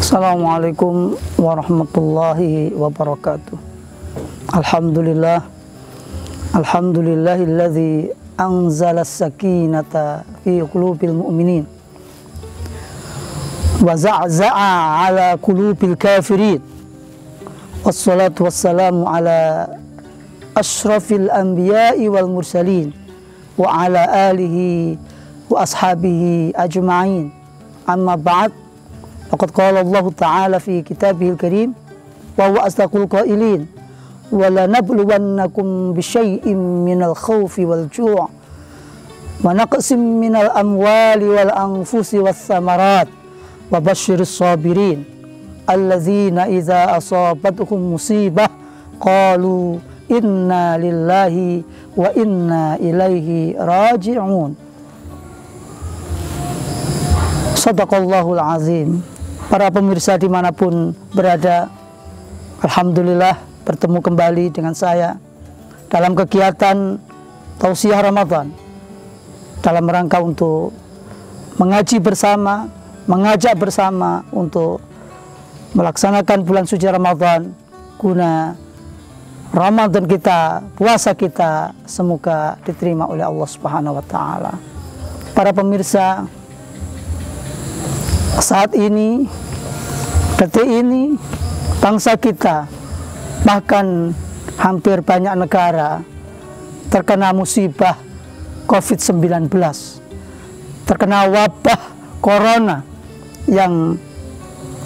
Assalamualaikum warahmatullahi wabarakatuh. Alhamdulillah, alhamdulillahilladzi anzala as-sakinata fi qulubil mu'minin wa za'za'a ala qulubil kafirin. Wassalatu wassalamu ala asyrafil anbiya'i wal mursalin wa ala alihi wa ashabihi ajma'in. Amma ba'd. Faqad qala Allah Ta'ala fi kitabihil karim wa huwa asdaqul qailin wa lanabluwannakum bisyai'in minal khawfi wal ju' wa naqsim minal amwali wal anfusi was samarat wa basyiris sabirin alladzina idza asabatuhum musibah qalu inna lillahi wa inna ilaihi raji'un. Shadaqallahul azim. Para pemirsa dimanapun berada, alhamdulillah bertemu kembali dengan saya dalam kegiatan Tausiah Ramadan, dalam rangka untuk mengaji bersama, mengajak bersama untuk melaksanakan bulan suci Ramadan, guna Ramadan kita, puasa kita semoga diterima oleh Allah Subhanahu wa Ta'ala. Para pemirsa, saat ini, detik ini, bangsa kita, bahkan hampir banyak negara terkena musibah COVID-19, terkena wabah corona yang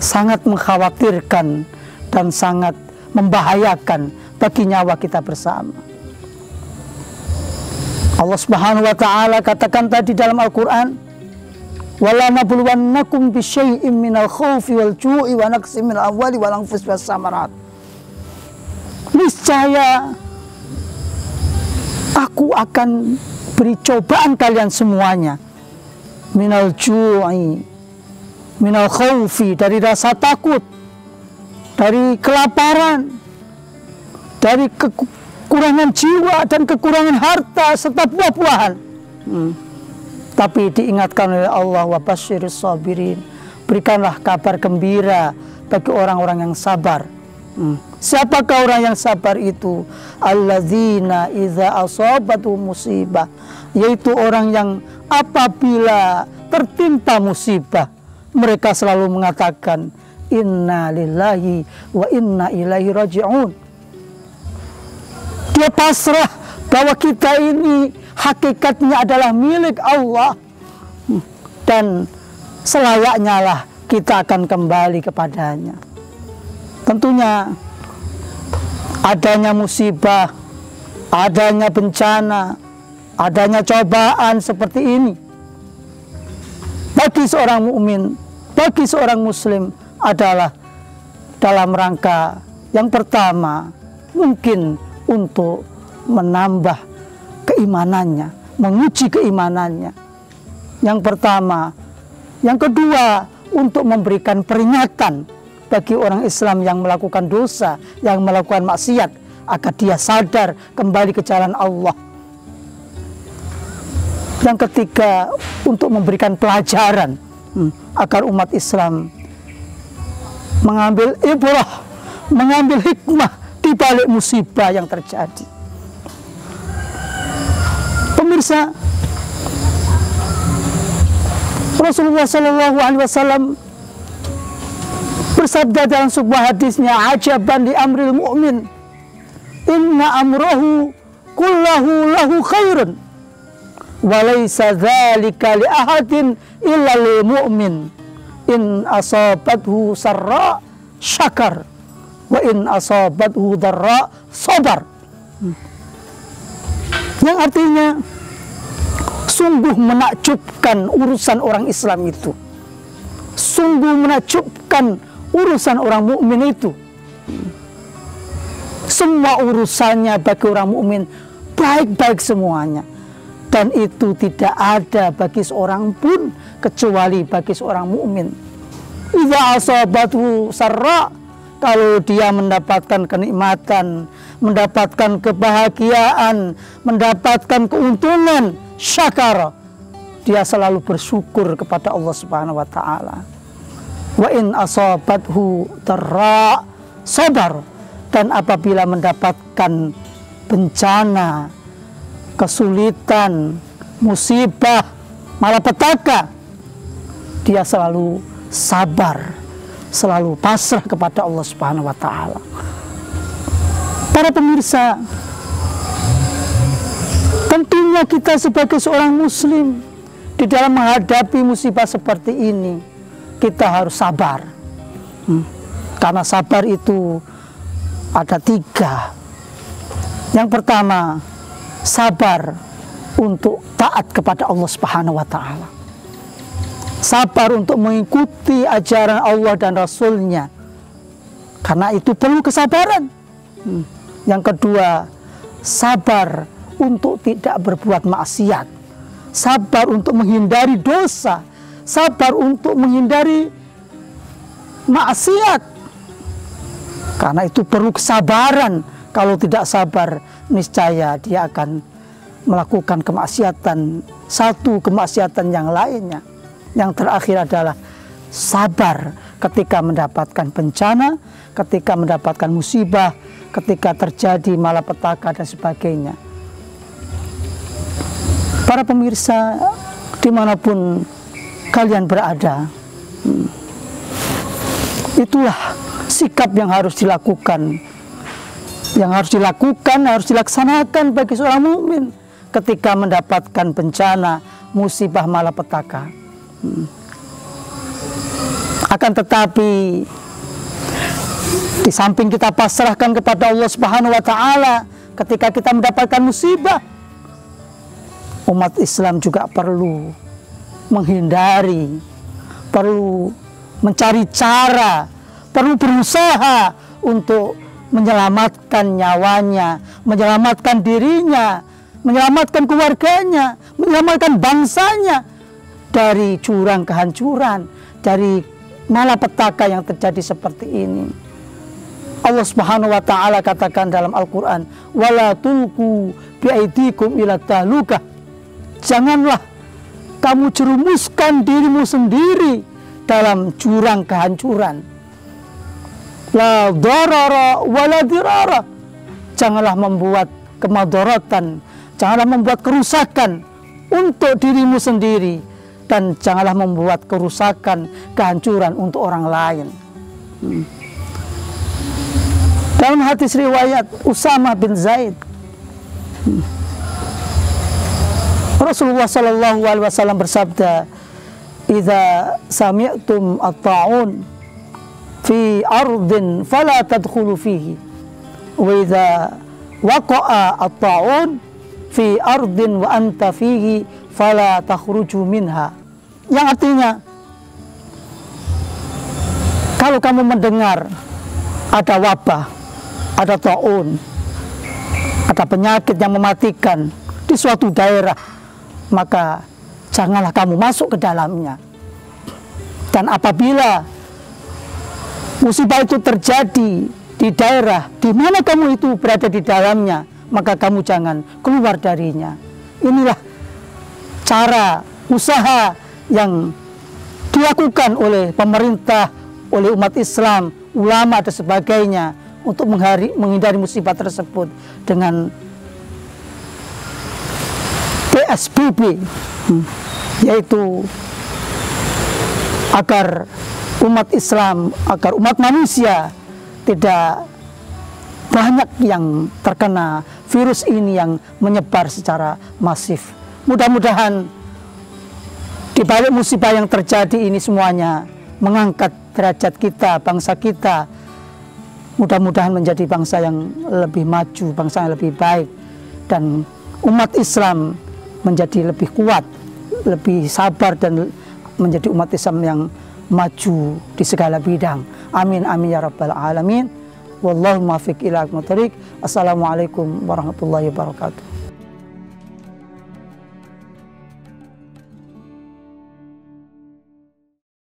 sangat mengkhawatirkan dan sangat membahayakan bagi nyawa kita bersama. Allah Subhanahu wa Ta'ala katakan tadi dalam Al-Quran, wala nabluwannakum bisyai'in minal khawfi wal ju'i wa naqsim minal amwali wal anfusi was samarat. Niscaya aku akan beri cobaan kalian semuanya, minal ju'i, minal khawfi, dari rasa takut, dari kelaparan, dari kekurangan jiwa dan kekurangan harta serta buah-buahan. Tapi diingatkan oleh Allah, wa basyiris sabirin, berikanlah kabar gembira bagi orang-orang yang sabar. Siapakah orang yang sabar itu? Alladzina idza asabatu musibah, yaitu orang yang apabila tertimpa musibah, mereka selalu mengatakan inna lillahi wa inna ilaihi raji'un. Dia pasrah bahwa kita ini hakikatnya adalah milik Allah dan selayaknya lah kita akan kembali kepadanya. Tentunya adanya musibah, adanya bencana, adanya cobaan seperti ini bagi seorang mukmin, bagi seorang muslim adalah dalam rangka yang pertama mungkin untuk menambah keimanannya, menguji keimanannya. Yang pertama, yang kedua untuk memberikan peringatan bagi orang Islam yang melakukan dosa, yang melakukan maksiat, agar dia sadar kembali ke jalan Allah. Yang ketiga untuk memberikan pelajaran agar umat Islam mengambil ibrah, mengambil hikmah di balik musibah yang terjadi. Pemirsa, Rasulullah Shallallahu Alaihi Wasallam bersabda dalam sebuah hadisnya, ajaban di amril mu'min, inna amrahu kullahu lahu khairun wa laysa dzalika li ahadin illa lil mu'min in asabathu sarra syakar wa in asabathu darra sabar. Yang artinya sungguh menakjubkan urusan orang Islam itu, sungguh menakjubkan urusan orang mukmin itu. Semua urusannya bagi orang mukmin baik-baik semuanya, dan itu tidak ada bagi seorang pun kecuali bagi seorang mukmin. Idza asabathu sarra, kalau dia mendapatkan kenikmatan, mendapatkan kebahagiaan, mendapatkan keuntungan, syakar, dia selalu bersyukur kepada Allah Subhanahu wa Ta'ala. Wa in asabathu dharra sabar, dan apabila mendapatkan bencana, kesulitan, musibah, malapetaka, dia selalu sabar, selalu pasrah kepada Allah Subhanahu wa taala. Para pemirsa, tentunya kita sebagai seorang muslim di dalam menghadapi musibah seperti ini, kita harus sabar. Karena sabar itu ada 3. Yang pertama, sabar untuk taat kepada Allah Subhanahu wa taala. Sabar untuk mengikuti ajaran Allah dan Rasul-Nya, karena itu perlu kesabaran. Yang kedua, sabar untuk tidak berbuat maksiat, sabar untuk menghindari dosa, sabar untuk menghindari maksiat, karena itu perlu kesabaran. Kalau tidak sabar, niscaya dia akan melakukan kemaksiatan, satu kemaksiatan yang lainnya. Yang terakhir adalah sabar ketika mendapatkan bencana, ketika mendapatkan musibah, ketika terjadi malapetaka dan sebagainya. Para pemirsa, dimanapun kalian berada, itulah sikap yang harus dilakukan, harus dilaksanakan bagi seorang mukmin ketika mendapatkan bencana, musibah, malapetaka. Akan tetapi, di samping kita pasrahkan kepada Allah Subhanahu wa taala ketika kita mendapatkan musibah, umat Islam juga perlu menghindari, perlu mencari cara, perlu berusaha untuk menyelamatkan nyawanya, menyelamatkan dirinya, menyelamatkan keluarganya, menyelamatkan bangsanya dari jurang kehancuran, dari malapetaka yang terjadi seperti ini. Allah Subhanahu wa taala katakan dalam Al-Qur'an, "Wala tulqu biaidikum ila tahlukah." Janganlah kamu jerumuskan dirimu sendiri dalam jurang kehancuran. La darara wala dirara. Janganlah membuat kemadaratan, janganlah membuat kerusakan untuk dirimu sendiri, dan janganlah membuat kerusakan, kehancuran untuk orang lain. Dalam hadis riwayat Usamah bin Zaid, Rasulullah Shallallahu Alaihi Wasallam bersabda, "Idza sami'tum at-ta'un fi ardin fala tadkhulu fihi, wa idza waqa'a at-ta'un fi ardin wa anta fihi fala takhruju minha." Yang artinya, kalau kamu mendengar ada wabah, ada ta'un, ada penyakit yang mematikan di suatu daerah, maka janganlah kamu masuk ke dalamnya. Dan apabila musibah itu terjadi di daerah di mana kamu itu berada di dalamnya, maka kamu jangan keluar darinya. Inilah cara, usaha yang dilakukan oleh pemerintah, oleh umat Islam, ulama dan sebagainya untuk menghindari musibah tersebut dengan PSBB, yaitu agar umat Islam, agar umat manusia tidak banyak yang terkena virus ini yang menyebar secara masif. Mudah-mudahan di balik musibah yang terjadi ini semuanya mengangkat derajat kita, bangsa kita. Mudah-mudahan menjadi bangsa yang lebih maju, bangsa yang lebih baik, dan umat Islam menjadi lebih kuat, lebih sabar, dan menjadi umat Islam yang maju di segala bidang. Amin amin ya rabbal alamin. Wallahu muwaffiq ila aqwamit thoriq. Assalamualaikum warahmatullahi wabarakatuh.